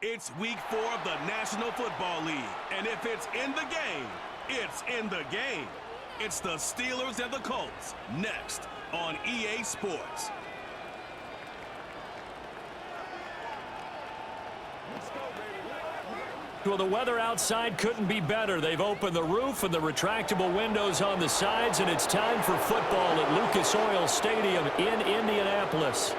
It's week 4 of the National Football League, and if it's in the game, it's in the game. It's the Steelers and the Colts, next on EA Sports. Well, the weather outside couldn't be better. They've opened the roof and the retractable windows on the sides, and it's time for football at Lucas Oil Stadium in Indianapolis.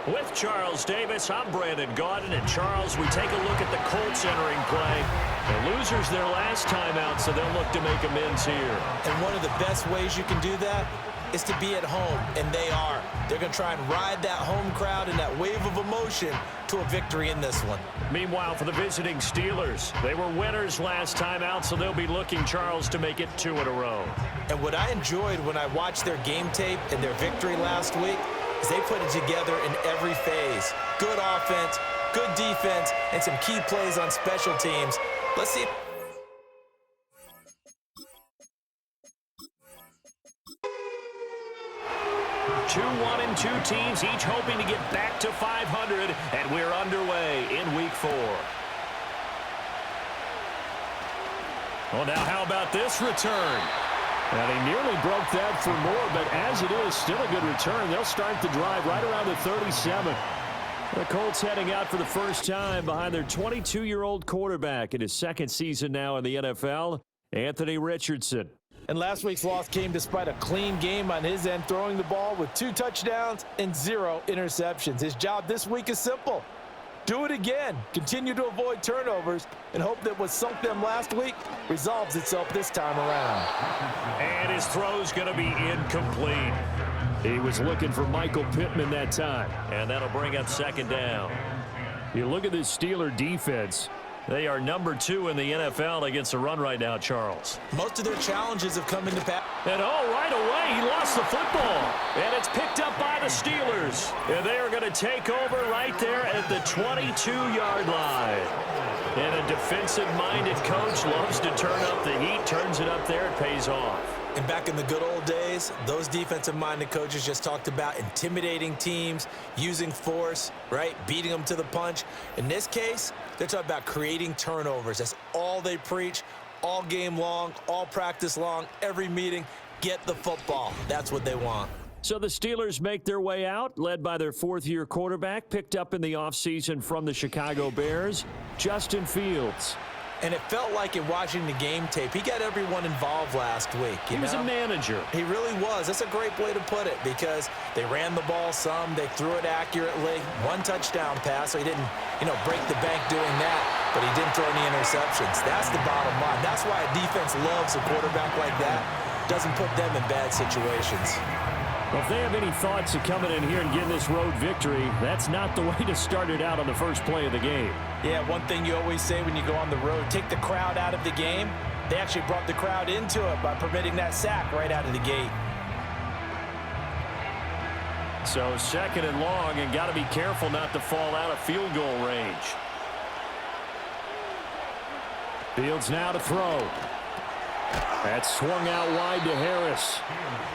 With Charles Davis, I'm Brandon Gaudin. And Charles, we take a look at the Colts entering play. The losers their last time out, so they'll look to make amends here. And one of the best ways you can do that is to be at home, and they are. They're going to try and ride that home crowd and that wave of emotion to a victory in this one. Meanwhile, for the visiting Steelers, they were winners last time out, so they'll be looking, Charles, to make it 2 in a row. And what I enjoyed when I watched their game tape and their victory last week is they put it together in every phase. Good offense, good defense, and some key plays on special teams. Let's see. Two 1-2 teams, each hoping to get back to 500, and we're underway in week 4. Well, now how about this return? And he nearly broke that for more, but as it is, still a good return. They'll start the drive right around the 37. The Colts heading out for the first time behind their 22-year-old quarterback in his second season now in the NFL, Anthony Richardson. And last week's loss came despite a clean game on his end, throwing the ball with 2 touchdowns and 0 interceptions. His job this week is simple. Do it again. Continue to avoid turnovers and hope that what sunk them last week resolves itself this time around. And his throw's going to be incomplete. He was looking for Michael Pittman that time, and that'll bring up second down. You look at this Steeler defense. They are number 2 in the NFL against the run right now, Charles. Most of their challenges have come into pass. And right away, he lost the football. And it's picked up by the Steelers. And they are going to take over right there at the 22-yard line. And a defensive-minded coach loves to turn up the heat, turns it up there, it pays off. And back in the good old days, those defensive-minded coaches just talked about intimidating teams, using force, right, beating them to the punch. In this case, they're talking about creating turnovers. That's all they preach, all game long, all practice long, every meeting. Get the football. That's what they want. So the Steelers make their way out, led by their 4th-year quarterback, picked up in the offseason from the Chicago Bears, Justin Fields. And it felt like in watching the game tape, he got everyone involved last week. He was a manager. He really was. That's a great way to put it because they ran the ball some, they threw it accurately. 1 touchdown pass, so he didn't, break the bank doing that, but he didn't throw any interceptions. That's the bottom line. That's why a defense loves a quarterback like that. Doesn't put them in bad situations. Well, if they have any thoughts of coming in here and getting this road victory, that's not the way to start it out on the first play of the game. Yeah, one thing you always say when you go on the road, take the crowd out of the game. They actually brought the crowd into it by permitting that sack right out of the gate. So 2nd and long, and got to be careful not to fall out of field goal range. Fields now to throw. That's swung out wide to Harris.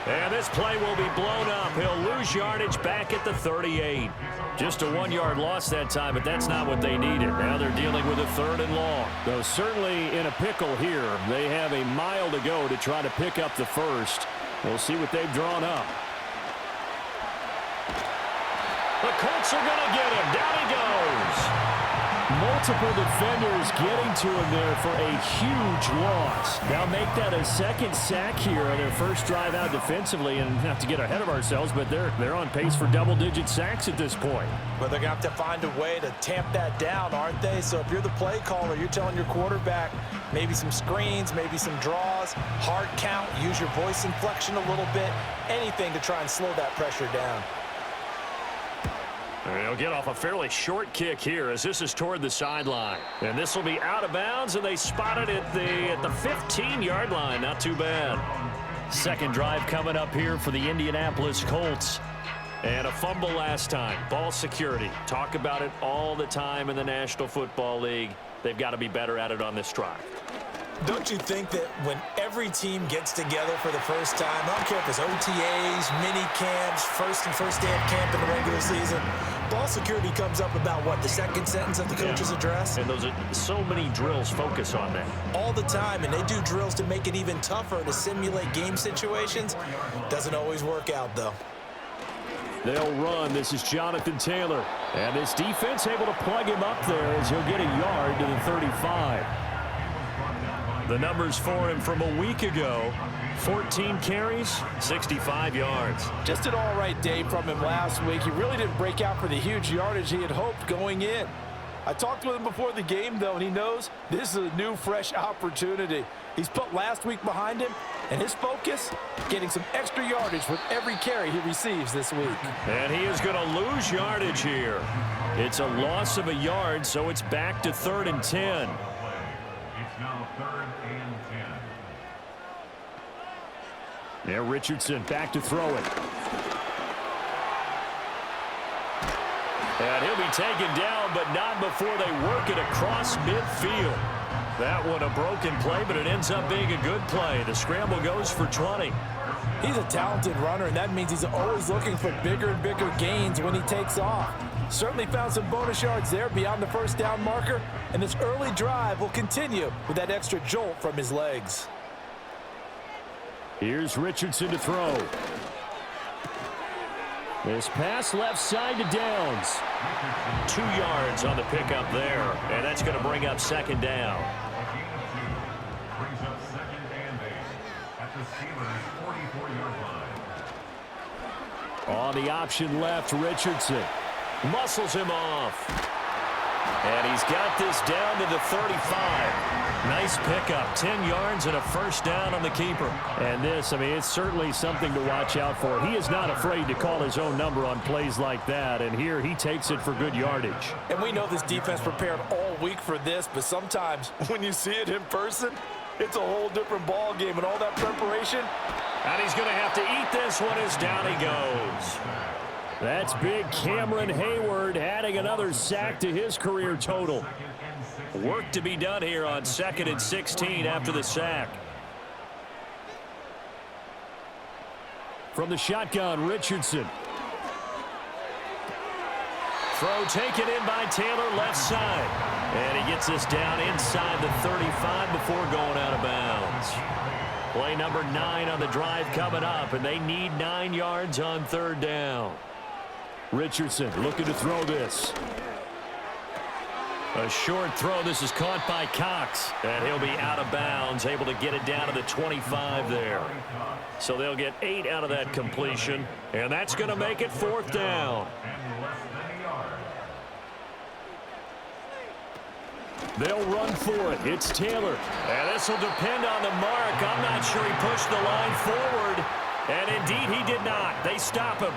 And this play will be blown up. He'll lose yardage back at the 38. Just a 1-yard loss that time, but that's not what they needed. Now they're dealing with a 3rd and long. Though certainly in a pickle here. They have a mile to go to try to pick up the first. We'll see what they've drawn up. The Colts are going to get him. Down he goes. Multiple defenders getting to him there for a huge loss. Now make that a 2nd sack here on their first drive out defensively, and not to get ahead of ourselves, but they're on pace for double-digit sacks at this point. But they're going to have to find a way to tamp that down, aren't they? So if you're the play caller, you're telling your quarterback maybe some screens, maybe some draws, hard count, use your voice inflection a little bit, anything to try and slow that pressure down. They'll get off a fairly short kick here as this is toward the sideline. And this will be out of bounds, and they spot it at the 15-yard line. Not too bad. Second drive coming up here for the Indianapolis Colts. And a fumble last time. Ball security. Talk about it all the time in the National Football League. They've got to be better at it on this drive. Don't you think that when every team gets together for the first time, I don't care if it's OTAs, mini camps, first day of camp in the regular season, Ball security comes up about, what, the second sentence of the coach's address? And those are so many drills focus on that. All the time, and they do drills to make it even tougher to simulate game situations. Doesn't always work out, though. They'll run. This is Jonathan Taylor. And this defense able to plug him up there as he'll get a yard to the 35. The numbers for him from a week ago: 14 carries, 65 yards. Just an all-right day from him last week. He really didn't break out for the huge yardage he had hoped going in. I talked with him before the game, though, and he knows this is a new, fresh opportunity. He's put last week behind him, and his focus, getting some extra yardage with every carry he receives this week. And he is going to lose yardage here. It's a loss of a yard, so it's back to 3rd and 10. It's now 3rd and 10. Now Richardson back to throw it. And he'll be taken down, but not before they work it across midfield. That one a broken play, but it ends up being a good play. The scramble goes for 20. He's a talented runner, and that means he's always looking for bigger and bigger gains when he takes off. Certainly found some bonus yards there beyond the first down marker, and this early drive will continue with that extra jolt from his legs. Here's Richardson to throw. This pass left side to Downs. 2 yards on the pickup there, and that's going to bring up 2nd down. Brings up 2nd and 8 at the Steelers' 44-yard line. On the option left, Richardson muscles him off. And he's got this down to the 35. Nice pickup, 10 yards and a first down on the keeper. And this, I mean, it's certainly something to watch out for. He is not afraid to call his own number on plays like that, and here he takes it for good yardage. And we know this defense prepared all week for this, but sometimes when you see it in person, it's a whole different ball game, and all that preparation. And he's going to have to eat this one as down he goes. That's big Cameron Hayward adding another sack to his career total. Work to be done here on 2nd and 16 after the sack. From the shotgun, Richardson. Throw taken in by Taylor, left side. And he gets this down inside the 35 before going out of bounds. Play number 9 on the drive coming up, and they need 9 yards on 3rd down. Richardson looking to throw this. A short throw. This is caught by Cox. And he'll be out of bounds, able to get it down to the 25 there. So they'll get 8 out of that completion. And that's going to make it 4th down. They'll run for it. It's Taylor. And this will depend on the mark. I'm not sure he pushed the line forward. And indeed he did not. They stop him.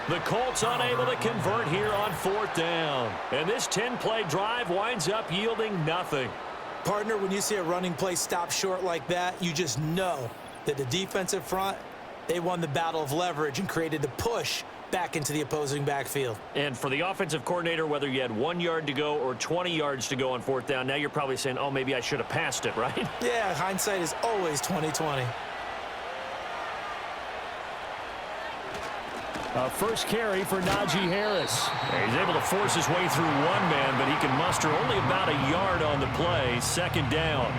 The Colts unable to convert here on 4th down. And this 10-play drive winds up yielding nothing. Partner, when you see a running play stop short like that, you just know that the defensive front, they won the battle of leverage and created the push back into the opposing backfield. And for the offensive coordinator, whether you had 1 yard to go or 20 yards to go on 4th down, now you're probably saying, oh, maybe I should have passed it, right? Yeah, hindsight is always 20/20. First carry for Najee Harris. He's able to force his way through 1 man, but he can muster only about a yard on the play. 2nd down.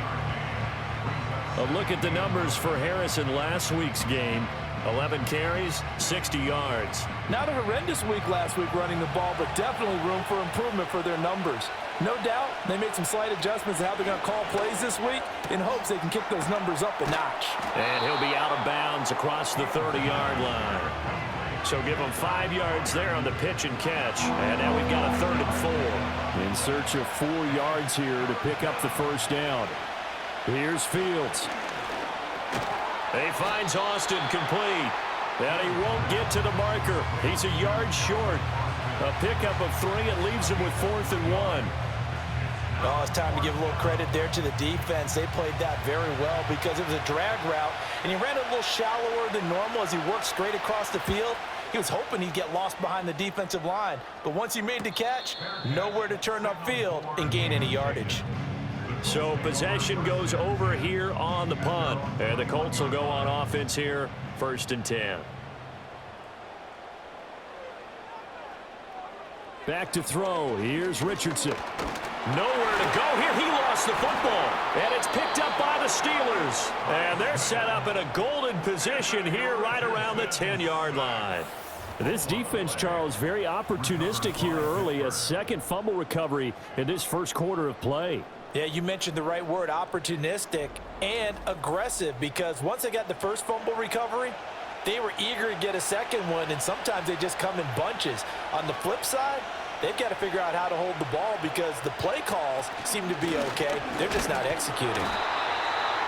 A look at the numbers for Harris in last week's game. 11 carries, 60 yards. Not a horrendous week last week running the ball, but definitely room for improvement for their numbers. No doubt they made some slight adjustments in how they're going to call plays this week in hopes they can kick those numbers up a notch. And he'll be out of bounds across the 30-yard line. So give him 5 yards there on the pitch and catch. And now we've got a 3rd and 4. In search of 4 yards here to pick up the first down. Here's Fields. He finds Austin complete. And he won't get to the marker. He's a yard short. A pickup of 3. It leaves him with 4th and 1. Oh, it's time to give a little credit there to the defense. They played that very well because it was a drag route, and he ran a little shallower than normal as he worked straight across the field. He was hoping he'd get lost behind the defensive line, but once he made the catch, nowhere to turn upfield and gain any yardage. So possession goes over here on the punt, and the Colts will go on offense here, 1st and 10. Back to throw. Here's Richardson. Nowhere to go here. He lost the football. And it's picked up by the Steelers. And they're set up in a golden position here right around the 10-yard line. This defense, Charles, very opportunistic here early. A second fumble recovery in this first quarter of play. Yeah, you mentioned the right word, opportunistic and aggressive, because once they got the first fumble recovery, they were eager to get a second one, and sometimes they just come in bunches. On the flip side, they've got to figure out how to hold the ball because the play calls seem to be okay. They're just not executing.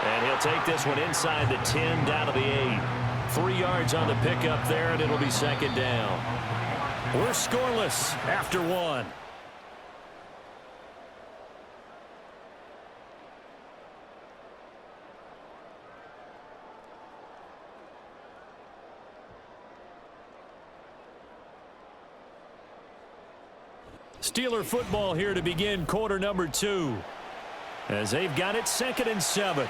And he'll take this one inside the 10 down to the 8. 3 yards on the pickup there, and it'll be second down. We're scoreless after 1. Steeler football here to begin quarter number 2. As they've got it 2nd and 7.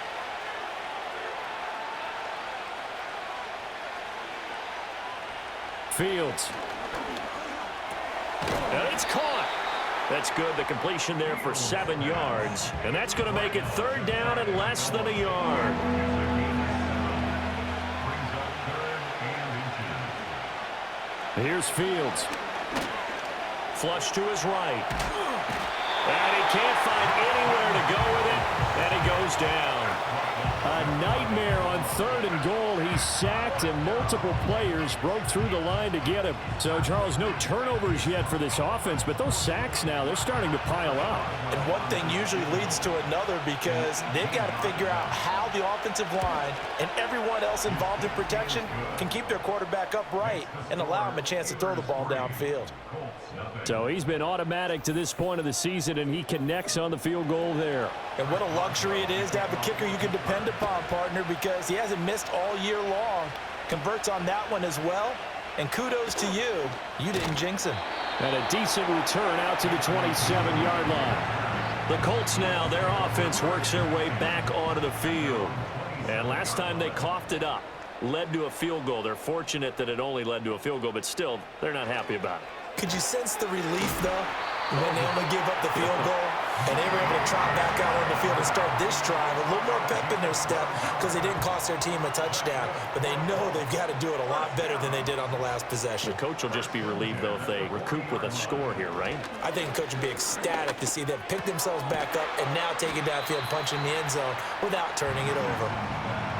Fields. And it's caught. That's good. The completion there for 7 yards. And that's going to make it 3rd down and less than a yard. Here's Fields. Flush to his right. And he can't find anywhere to go with it. And he goes down. A nightmare on 3rd and goal. He's sacked, and multiple players broke through the line to get him. So, Charles, no turnovers yet for this offense, but those sacks now, they're starting to pile up. And one thing usually leads to another because they've got to figure out how the offensive line and everyone else involved in protection can keep their quarterback upright and allow him a chance to throw the ball downfield. So he's been automatic to this point of the season, and he connects on the field goal there. And what a luxury it is to have a kicker you can depend upon, partner, because he hasn't missed all year long. Converts on that one as well. And kudos to you. You didn't jinx him. And a decent return out to the 27-yard line. The Colts now, their offense works their way back onto the field. And last time they coughed it up, led to a field goal. They're fortunate that it only led to a field goal, but still, they're not happy about it. Could you sense the relief, though, when they only gave up the field goal and they were able to trot back out on the field and start this drive? A little more pep in their step because they didn't cost their team a touchdown, but they know they've got to do it a lot better than they did on the last possession. The coach will just be relieved, though, if they recoup with a score here, right? I think the coach would be ecstatic to see them pick themselves back up and now take it downfield, punching the end zone without turning it over.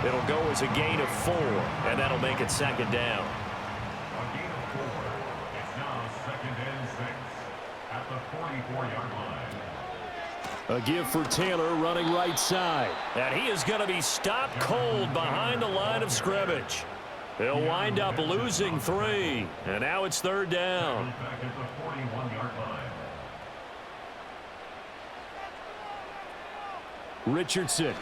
It'll go as a gain of 4, and that'll make it second down. A give for Taylor running right side. And he is going to be stopped cold behind the line of scrimmage. He'll wind up losing 3. And now it's 3rd down. Richardson.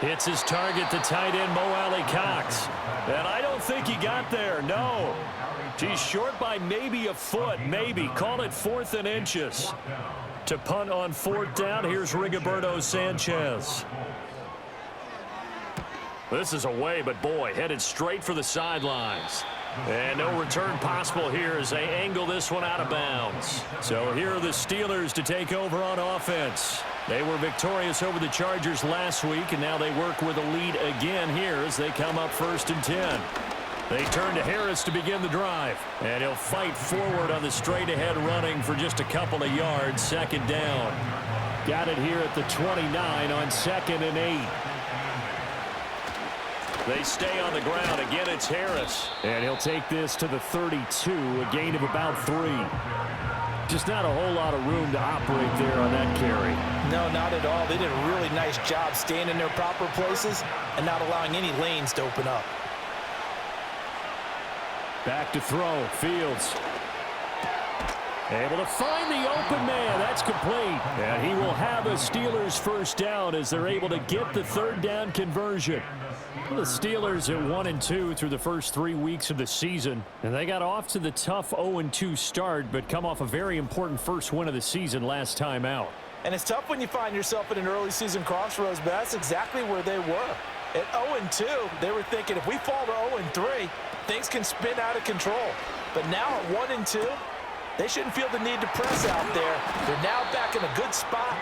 Hits his target, the tight end, Mo Alley-Cox. And I don't think he got there, no. He's short by maybe a foot, maybe. Call it 4th and inches. To punt on 4th down, here's Rigoberto Sanchez. This is away, but boy, headed straight for the sidelines. And no return possible here as they angle this one out of bounds. So here are the Steelers to take over on offense. They were victorious over the Chargers last week, and now they work with a lead again here as they come up 1st and 10. They turn to Harris to begin the drive, and he'll fight forward on the straight-ahead running for just a couple of yards, 2nd down. Got it here at the 29 on 2nd and 8. They stay on the ground. Again, it's Harris. And he'll take this to the 32, a gain of about 3. Just not a whole lot of room to operate there on that carry. No, not at all. They did a really nice job staying in their proper places and not allowing any lanes to open up. Back to throw. Fields. Able to find the open man. That's complete. And he will have a Steelers 1st down as they're able to get the 3rd down conversion. Well, the Steelers at 1-2 through the first 3 weeks of the season. And they got off to the tough 0-2 start, but come off a very important first win of the season last time out. And it's tough when you find yourself at an early season crossroads, but that's exactly where they were. At 0-2, they were thinking if we fall to 0-3, things can spin out of control. But now at 1-2, they shouldn't feel the need to press out there. They're now back in a good spot,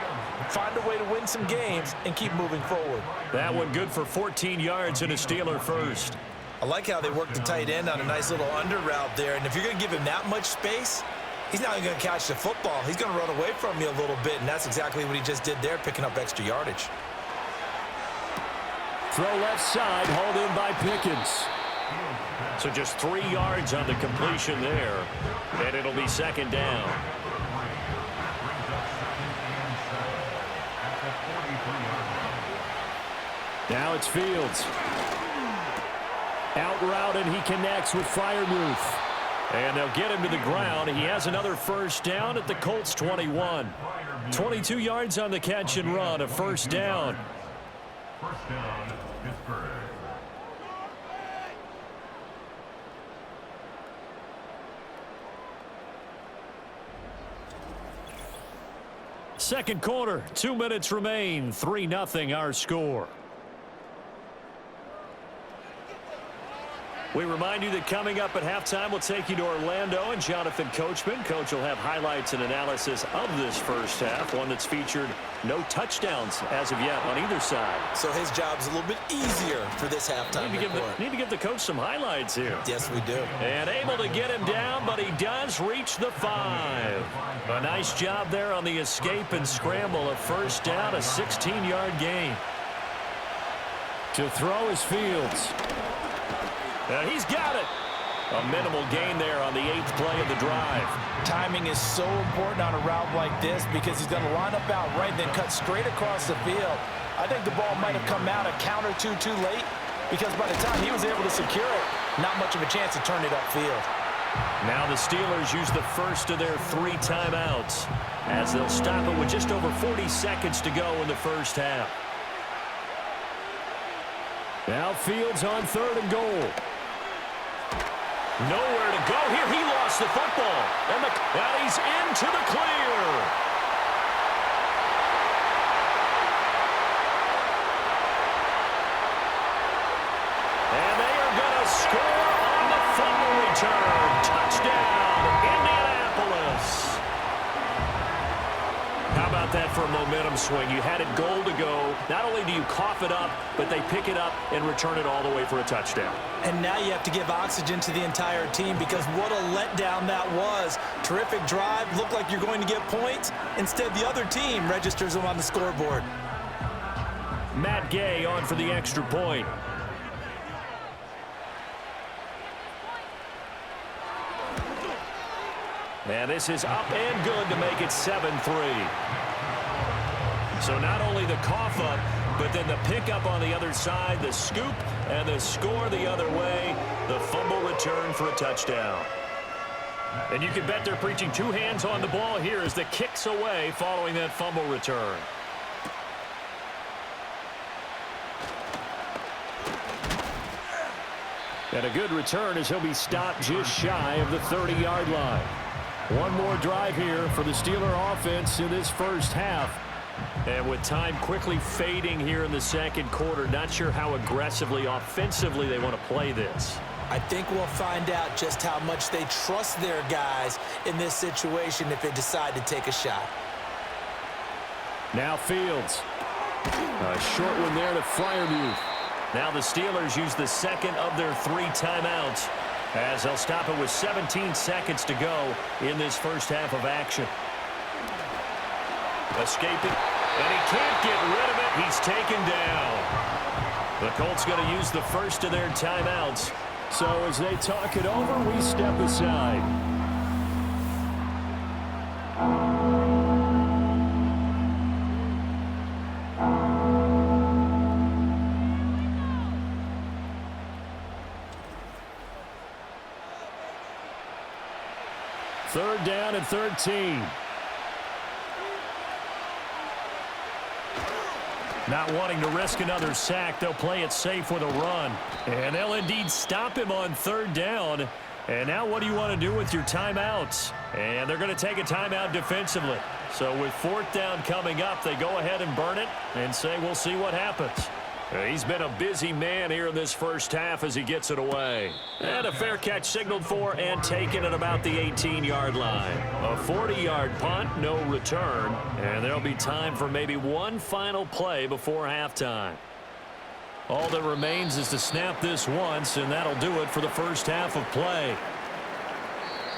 find a way to win some games, and keep moving forward. That one good for 14 yards and a Steeler first. I like how they work the tight end on a nice little under route there. And if you're going to give him that much space, he's not even going to catch the football. He's going to run away from you a little bit, and that's exactly what he just did there, picking up extra yardage. Throw left side, hauled in by Pickens. So just 3 yards on the completion there, and it'll be second down. Now it's Fields. Out route, and he connects with Freiermuth. And they'll get him to the ground. He has another first down at the Colts 21. 22 yards on the catch and run, a first down. First down, Pittsburgh. Second quarter, 2 minutes remain. 3-0 our score. We remind you that coming up at halftime, we'll take you to Orlando and Jonathan Coachman. Coach will have highlights and analysis of this first half, one that's featured no touchdowns as of yet on either side. So his job's a little bit easier for this halftime report. Need to give the coach some highlights here. Yes, we do. And able to get him down, but he does reach the 5. A nice job there on the escape and scramble. A first down, a 16-yard gain. To throw is Fields. And he's got it. A minimal gain there on the 8th play of the drive. Timing is so important on a route like this because he's going to line up out right and then cut straight across the field. I think the ball might have come out a count or two too late because by the time he was able to secure it, not much of a chance to turn it upfield. Now the Steelers use the first of their 3 timeouts as they'll stop it with just over 40 seconds to go in the first half. Now Fields on 3rd and goal. Nowhere to go here. He lost the football. And he's into the clear. And they are going to score on the fumble return. Touchdown, Indianapolis. How about that for a momentum swing? You had it goal to go. Not only do you cough it up, but they pick it up and return it all the way for a touchdown. And now you have to give oxygen to the entire team because what a letdown that was. Terrific drive. Looked like you're going to get points. Instead, the other team registers them on the scoreboard. Matt Gay on for the extra point. And this is up and good to make it 7-3. So not only the cough up, but then the pickup on the other side, the scoop, and the score the other way, the fumble return for a touchdown. And you can bet they're preaching 2 hands on the ball here as the kick's away following that fumble return. And a good return as he'll be stopped just shy of the 30-yard line. One more drive here for the Steeler offense in this first half. And with time quickly fading here in the second quarter, not sure how aggressively, offensively they want to play this. I think we'll find out just how much they trust their guys in this situation if they decide to take a shot. Now Fields. A short one there to Freiermuth. Now the Steelers use the second of their 3 timeouts as they'll stop it with 17 seconds to go in this first half of action. Escaping, and he can't get rid of it. He's taken down. The Colts going to use the first of their timeouts. So as they talk it over, we step aside. Third down and 13. Not wanting to risk another sack, they'll play it safe with a run. And they'll indeed stop him on 3rd down. And now what do you want to do with your timeouts? And they're going to take a timeout defensively. So with 4th down coming up, they go ahead and burn it and say we'll see what happens. He's been a busy man here in this first half as he gets it away. And a fair catch signaled for and taken at about the 18-yard line. A 40-yard punt, no return. And there'll be time for maybe one final play before halftime. All that remains is to snap this once, and that'll do it for the first half of play.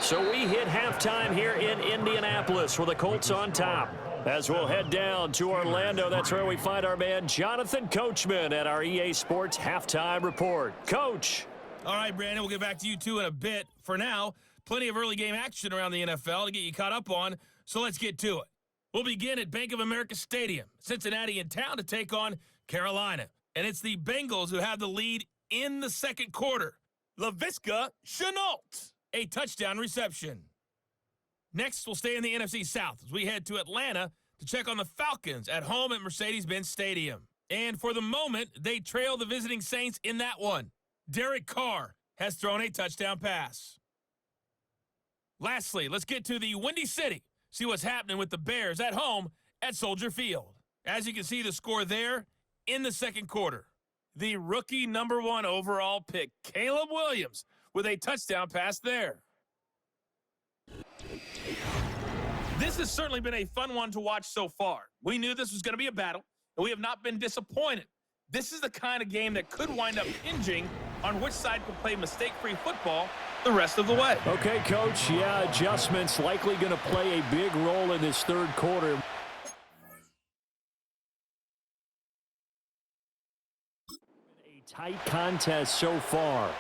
So we hit halftime here in Indianapolis with the Colts on top. As we'll head down to Orlando, that's where we find our man Jonathan Coachman at our EA Sports Halftime Report. Coach. All right, Brandon, we'll get back to you, too, in a bit. For now, plenty of early game action around the NFL to get you caught up on, so let's get to it. We'll begin at Bank of America Stadium, Cincinnati in town to take on Carolina. And it's the Bengals who have the lead in the second quarter. Laviska Shenault, a touchdown reception. Next, we'll stay in the NFC South as we head to Atlanta to check on the Falcons at home at Mercedes-Benz Stadium. And for the moment, they trail the visiting Saints in that one. Derek Carr has thrown a touchdown pass. Lastly, let's get to the Windy City, see what's happening with the Bears at home at Soldier Field. As you can see the score there in the second quarter. The rookie #1 overall pick, Caleb Williams, with a touchdown pass there. This has certainly been a fun one to watch so far. We knew this was going to be a battle, and we have not been disappointed. This is the kind of game that could wind up hinging on which side can play mistake-free football the rest of the way. Okay, Coach. Yeah, adjustments likely going to play a big role in this third quarter. A tight contest so far.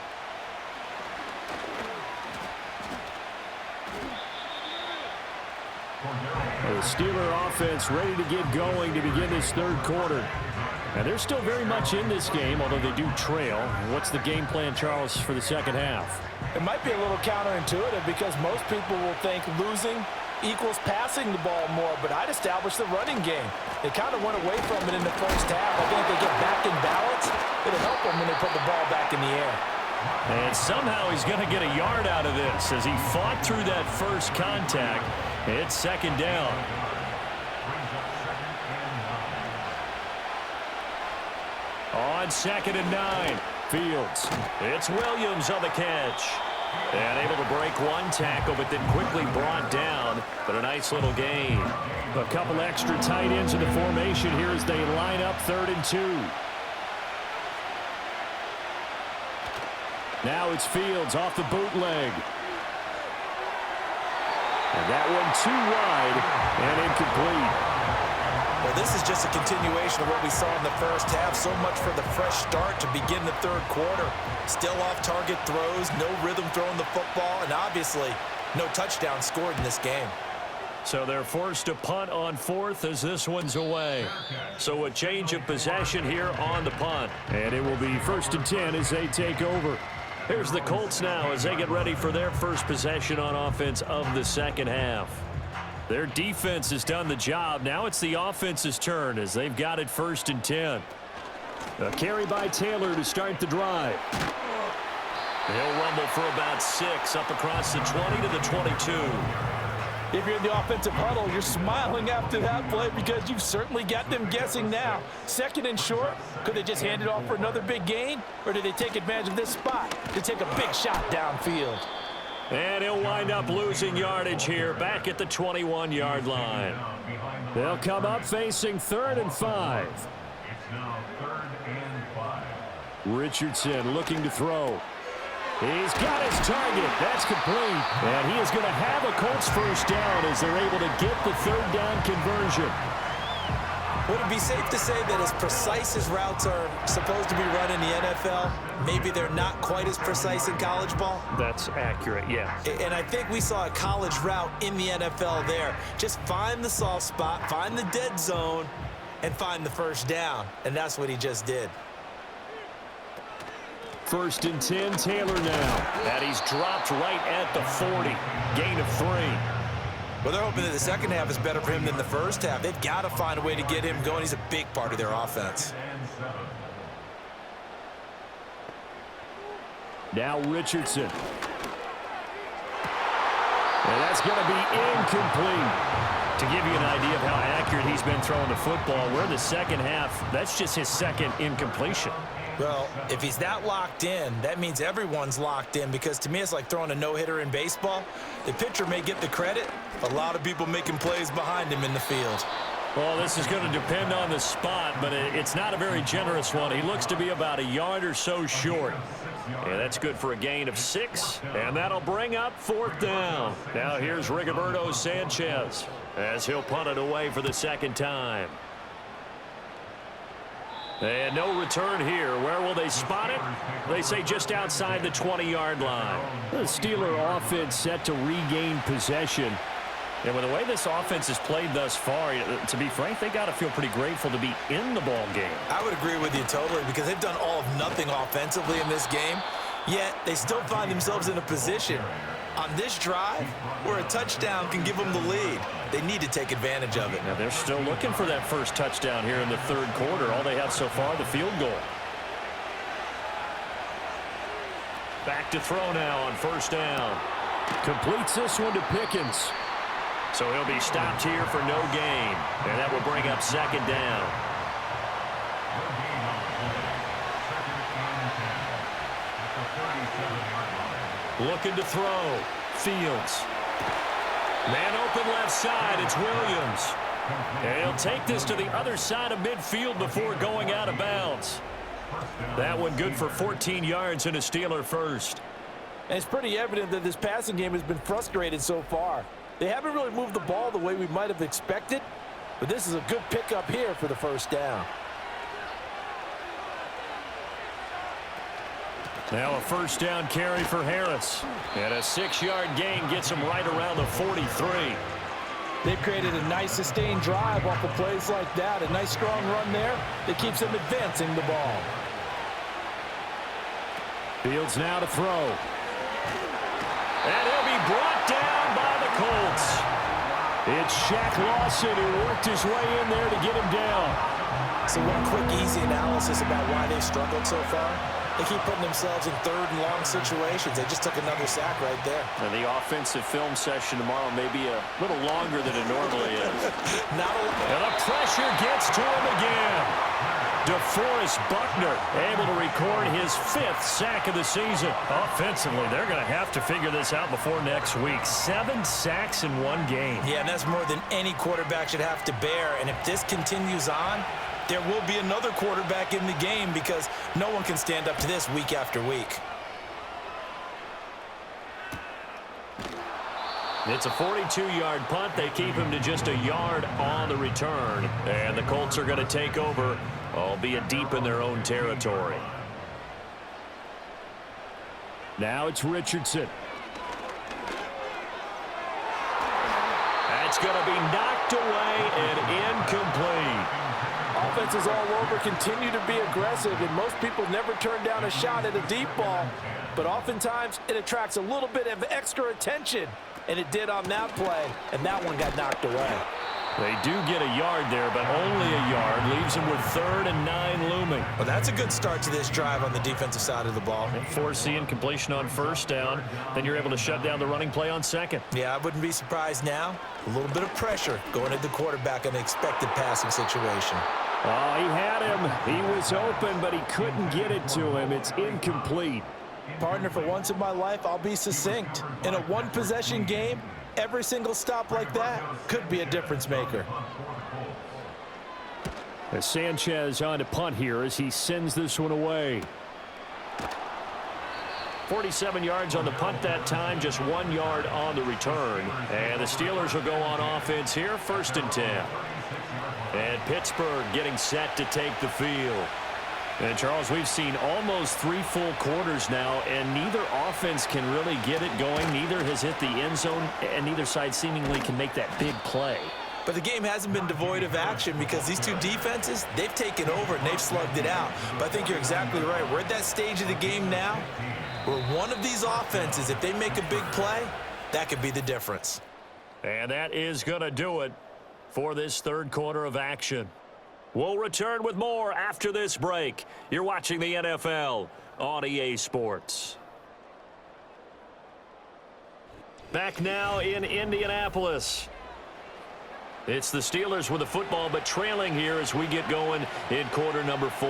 The Steeler offense ready to get going to begin this third quarter. And they're still very much in this game, although they do trail. What's the game plan, Charles, for the second half? It might be a little counterintuitive because most people will think losing equals passing the ball more, but I'd establish the running game. They kind of went away from it in the first half. I think if they get back in balance, it'll help them when they put the ball back in the air. And somehow he's going to get a yard out of this as he fought through that first contact. It's second down. On 2nd and 9, Fields. It's Williams on the catch. And able to break one tackle, but then quickly brought down. But a nice little gain. A couple extra tight ends in the formation here as they line up 3rd and 2. Now it's Fields off the bootleg. And that one too wide and incomplete. Well, this is just a continuation of what we saw in the first half. So much for the fresh start to begin the third quarter. Still off-target throws, no rhythm throwing the football, and obviously no touchdown scored in this game. So they're forced to punt on 4th as this one's away. So a change of possession here on the punt. And it will be 1st and 10 as they take over. Here's the Colts now as they get ready for their first possession on offense of the second half. Their defense has done the job. Now it's the offense's turn as they've got it 1st and 10. A carry by Taylor to start the drive. He'll rumble for about 6 up across the 20 to the 22. If you're in the offensive huddle, you're smiling after that play because you've certainly got them guessing now. 2nd and short, could they just hand it off for another big gain? Or did they take advantage of this spot to take a big shot downfield? And he'll wind up losing yardage here back at the 21-yard line. They'll come up facing 3rd and 5. It's now 3rd and 5. Richardson looking to throw. He's got his target. That's complete. And he is going to have a Colts first down as they're able to get the 3rd down conversion. Would it be safe to say that as precise as routes are supposed to be run in the NFL, maybe they're not quite as precise in college ball? That's accurate, yeah. And I think we saw a college route in the NFL there. Just find the soft spot, find the dead zone, and find the first down. And that's what he just did. 1st and 10, Taylor now. And he's dropped right at the 40. Gain of 3. Well, they're hoping that the second half is better for him than the first half. They've got to find a way to get him going. He's a big part of their offense. Now Richardson. And that's going to be incomplete. To give you an idea of how accurate he's been throwing the football, we're in the second half. That's just his second incompletion. Well, if he's that locked in, that means everyone's locked in, because to me it's like throwing a no-hitter in baseball. The pitcher may get the credit, a lot of people making plays behind him in the field. Well, this is going to depend on the spot, but it's not a very generous one. He looks to be about a yard or so short. And that's good for a gain of 6, and that'll bring up 4th down. Now here's Rigoberto Sanchez as he'll punt it away for the second time. And no return here. Where will they spot it? They say just outside the 20-yard line. The Steeler offense set to regain possession. And with the way this offense has played thus far, to be frank, they got to feel pretty grateful to be in the ball game. I would agree with you totally, because they've done all of nothing offensively in this game, yet they still find themselves in a position on this drive where a touchdown can give them the lead. They need to take advantage of it. Now they're still looking for that first touchdown here in the third quarter. All they have so far, the field goal. Back to throw now on 1st down. Completes this one to Pickens. So he'll be stopped here for no gain. And that will bring up 2nd down. Looking to throw. Fields. Man open left side. It's Williams. And he'll take this to the other side of midfield before going out of bounds. That one good for 14 yards and a Steeler first. And it's pretty evident that this passing game has been frustrated so far. They haven't really moved the ball the way we might have expected, but this is a good pickup here for the 1st down. Now a 1st down carry for Harris. And a 6-yard gain gets him right around the 43. They've created a nice sustained drive off of plays like that. A nice strong run there that keeps them advancing the ball. Fields now to throw. And he'll be brought down by the Colts. It's Shaq Lawson who worked his way in there to get him down. So one quick, easy analysis about why they've struggled so far. They keep putting themselves in 3rd and long situations. They just took another sack right there. And the offensive film session tomorrow may be a little longer than it normally is. Not a lot. And the pressure gets to him again. DeForest Buckner able to record his 5th sack of the season. Offensively, they're going to have to figure this out before next week. 7 sacks in one game. Yeah, and that's more than any quarterback should have to bear. And if this continues on, there will be another quarterback in the game, because no one can stand up to this week after week. It's a 42-yard punt. They keep him to just a yard on the return. And the Colts are going to take over, albeit deep in their own territory. Now it's Richardson. That's going to be knocked away and incomplete. Offenses all over continue to be aggressive, and most people never turn down a shot at a deep ball. But oftentimes, it attracts a little bit of extra attention, and it did on that play, and that one got knocked away. They do get a yard there, but only a yard. Leaves them with 3rd and 9 looming. Well, that's a good start to this drive on the defensive side of the ball. And force the incompletion on 1st down. Then you're able to shut down the running play on 2nd. Yeah, I wouldn't be surprised now. A little bit of pressure going at the quarterback in an expected passing situation. Oh, he had him. He was open, but he couldn't get it to him. It's incomplete. Partner, for once in my life, I'll be succinct. In a one-possession game, every single stop like that could be a difference maker. As Sanchez on to punt here as he sends this one away. 47 yards on the punt that time, just 1 yard on the return. And the Steelers will go on offense here, 1st and 10. And Pittsburgh getting set to take the field. And, Charles, we've seen almost 3 full quarters now, and neither offense can really get it going. Neither has hit the end zone, and neither side seemingly can make that big play. But the game hasn't been devoid of action, because these two defenses, they've taken over and they've slugged it out. But I think you're exactly right. We're at that stage of the game now where one of these offenses, if they make a big play, that could be the difference. And that is going to do it for this third quarter of action. We'll return with more after this break. You're watching the NFL on EA Sports. Back now in Indianapolis. It's the Steelers with the football, but trailing here as we get going in quarter number 4.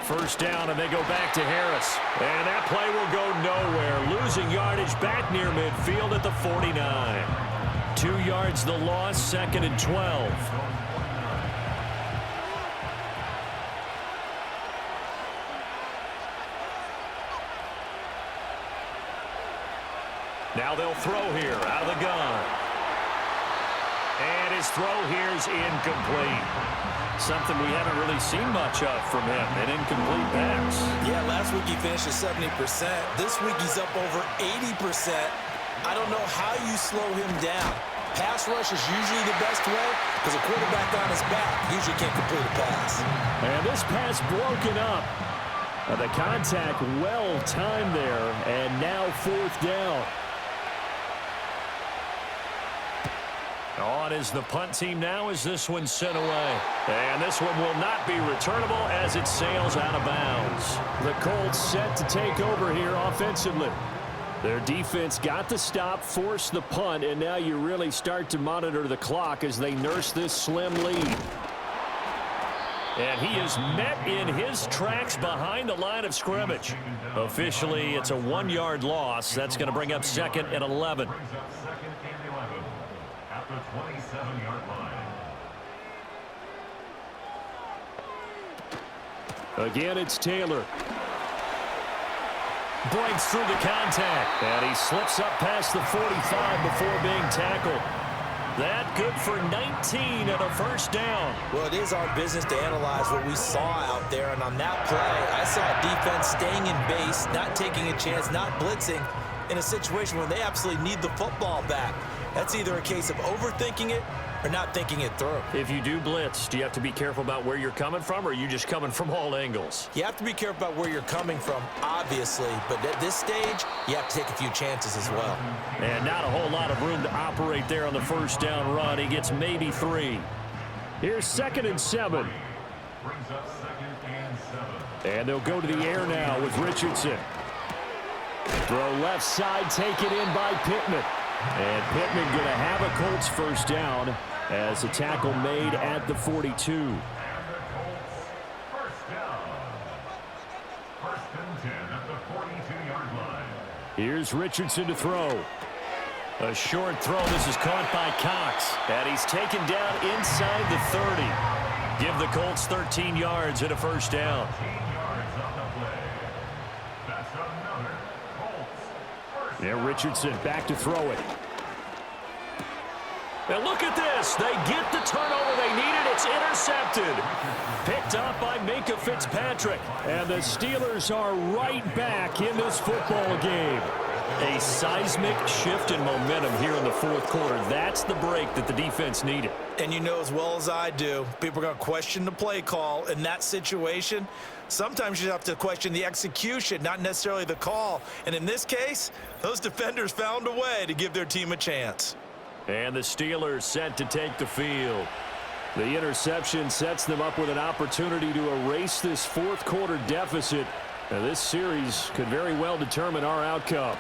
First down, and they go back to Harris. And that play will go nowhere. Losing yardage back near midfield at the 49. 2 yards the loss, 2nd and 12. Now they'll throw here out of the gun. And his throw here is incomplete. Something we haven't really seen much of from him, an incomplete pass. Yeah, last week he finished at 70%. This week he's up over 80%. I don't know how you slow him down. Pass rush is usually the best way because a quarterback on his back usually can't complete a pass. And this pass broken up. The contact well timed there, and now 4th down. On is the punt team now as this one's sent away. And this one will not be returnable as it sails out of bounds. The Colts set to take over here offensively. Their defense got the stop, forced the punt, and now you really start to monitor the clock as they nurse this slim lead. And he is met in his tracks behind the line of scrimmage. Officially, it's a 1-yard loss. That's going to bring up 2nd and 11. At the 27-yard line. Again, it's Taylor. Breaks through the contact. And he slips up past the 45 before being tackled. That good for 19 and a first down. Well, it is our business to analyze what we saw out there. And on that play, I saw defense staying in base, not taking a chance, not blitzing in a situation where they absolutely need the football back. That's either a case of overthinking it or not thinking it through. If you do blitz, do you have to be careful about where you're coming from, or are you just coming from all angles? You have to be careful about where you're coming from, obviously, but at this stage, you have to take a few chances as well. And not a whole lot of room to operate there on the first down run. He gets maybe 3. Here's 2nd and 7. Brings up 2nd and 7. And they'll go to the air now with Richardson. Throw left side, taken in by Pittman. And Pittman going to have a Colts first down as a tackle made at the 42. And the Colts first down. 1st and 10 at the 42-yard line. Here's Richardson to throw. A short throw. This is caught by Cox. And he's taken down inside the 30. Give the Colts 13 yards and a first down. 13 yards on the play. That's another Colts first down. Yeah, Richardson back to throw it. And look at this. They get the turnover they needed. It's intercepted. Picked up by Minka Fitzpatrick. And the Steelers are right back in this football game. A seismic shift in momentum here in the 4th quarter. That's the break that the defense needed. And you know as well as I do, people are going to question the play call in that situation. Sometimes you have to question the execution, not necessarily the call. And in this case, those defenders found a way to give their team a chance. And the Steelers set to take the field. The interception sets them up with an opportunity to erase this 4th quarter deficit. Now, this series could very well determine our outcome.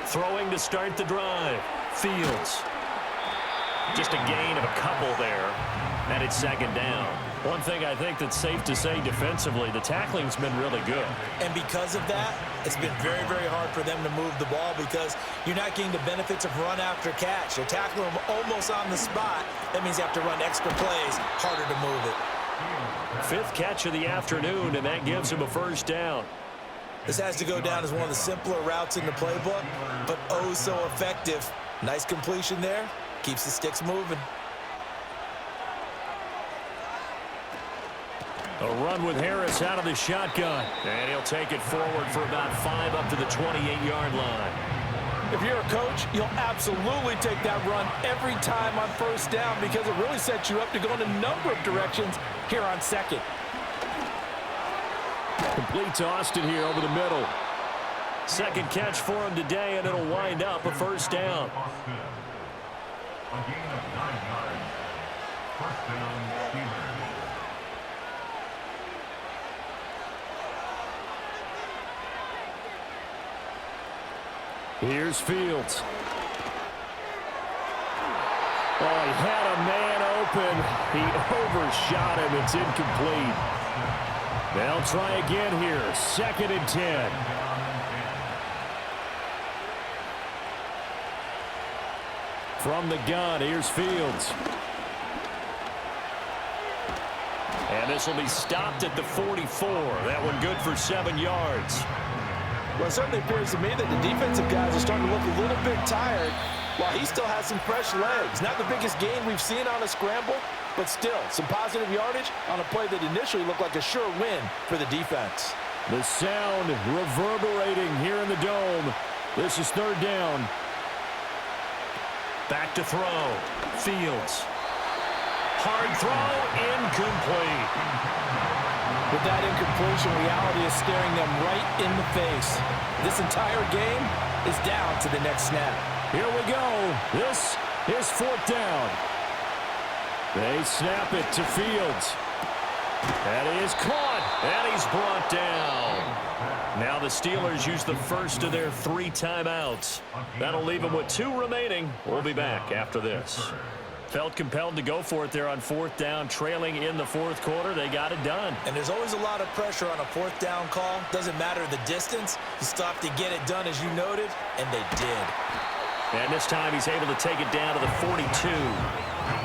Throwing to start the drive. Fields. Just a gain of a couple there. And it's 2nd down. One thing I think that's safe to say defensively, the tackling's been really good. And because of that, it's been very, very hard for them to move the ball because you're not getting the benefits of run after catch. They're tackling them almost on the spot. That means you have to run extra plays, harder to move it. 5th catch of the afternoon, and that gives him a first down. This has to go down as one of the simpler routes in the playbook, but oh so effective. Nice completion there. Keeps the sticks moving. A run with Harris out of the shotgun. And he'll take it forward for about 5 up to the 28-yard line. If you're a coach, you'll absolutely take that run every time on first down because it really sets you up to go in a number of directions here on 2nd. Complete to Austin here over the middle. 2nd catch for him today, and it'll wind up a first down. Austin. A gain of 9 yards. First down, Steelers. Here's Fields. Oh, he had a man open. He overshot him. It's incomplete. They'll try again here. 2nd and 10. From the gun, here's Fields. And this will be stopped at the 44. That one good for 7 yards. Well, it certainly appears to me that the defensive guys are starting to look a little bit tired while he still has some fresh legs. Not the biggest gain we've seen on a scramble, but still some positive yardage on a play that initially looked like a sure win for the defense. The sound reverberating here in the dome. This is 3rd down. Back to throw. Fields. Hard throw, incomplete. With that incompletion, reality is staring them right in the face. This entire game is down to the next snap. Here we go. This is 4th down. They snap it to Fields. That is caught, and he's brought down. Now the Steelers use the first of their 3 timeouts. That'll leave them with 2 remaining. We'll be back after this. Felt compelled to go for it there on 4th down, trailing in the 4th quarter. They got it done. And there's always a lot of pressure on a 4th down call. Doesn't matter the distance. You still have to get it done, as you noted, and they did. And this time he's able to take it down to the 42.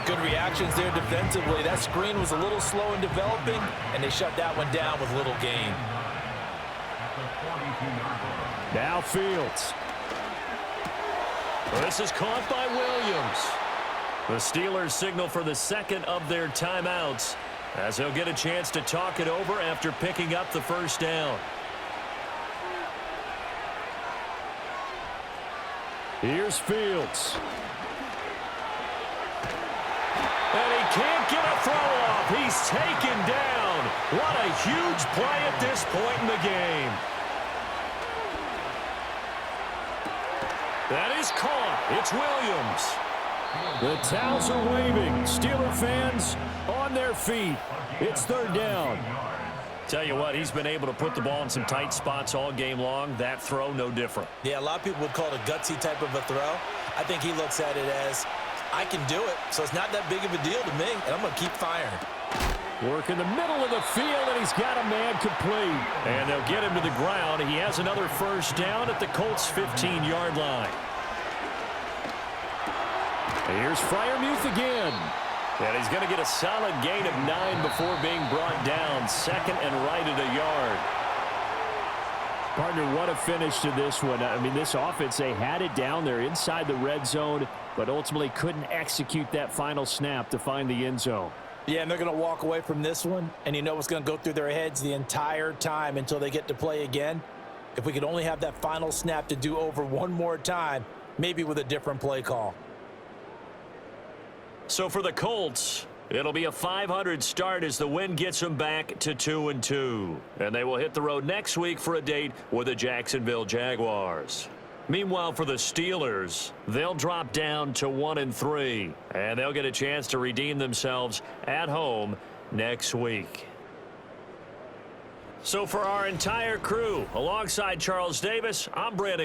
Good reactions there defensively. That screen was a little slow in developing, and they shut that one down with little gain. Now Fields. This is caught by Williams. The Steelers signal for the 2nd of their timeouts as they'll get a chance to talk it over after picking up the 1st down. Here's Fields. And he can't get a throw off. He's taken down. What a huge play at this point in the game. That is caught. It's Williams. The towels are waving. Steeler fans on their feet. It's 3rd down. Tell you what, he's been able to put the ball in some tight spots all game long. That throw, no different. Yeah, a lot of people would call it a gutsy type of a throw. I think he looks at it as, I can do it, so it's not that big of a deal to me, and I'm going to keep firing. Work in the middle of the field, and he's got a man complete. And they'll get him to the ground. He has another 1st down at the Colts' 15-yard line. Here's Freiermuth again. And he's going to get a solid gain of 9 before being brought down. 2nd and right at a yard. Partner, what a finish to this one. I mean, this offense, they had it down there inside the red zone, but ultimately couldn't execute that final snap to find the end zone. Yeah, and they're going to walk away from this one, and you know what's going to go through their heads the entire time until they get to play again. If we could only have that final snap to do over one more time, maybe with a different play call. So for the Colts, it'll be a .500 start as the win gets them back to 2-2. And they will hit the road next week for a date with the Jacksonville Jaguars. Meanwhile, for the Steelers, they'll drop down to 1-3. And they'll get a chance to redeem themselves at home next week. So for our entire crew, alongside Charles Davis, I'm Brandon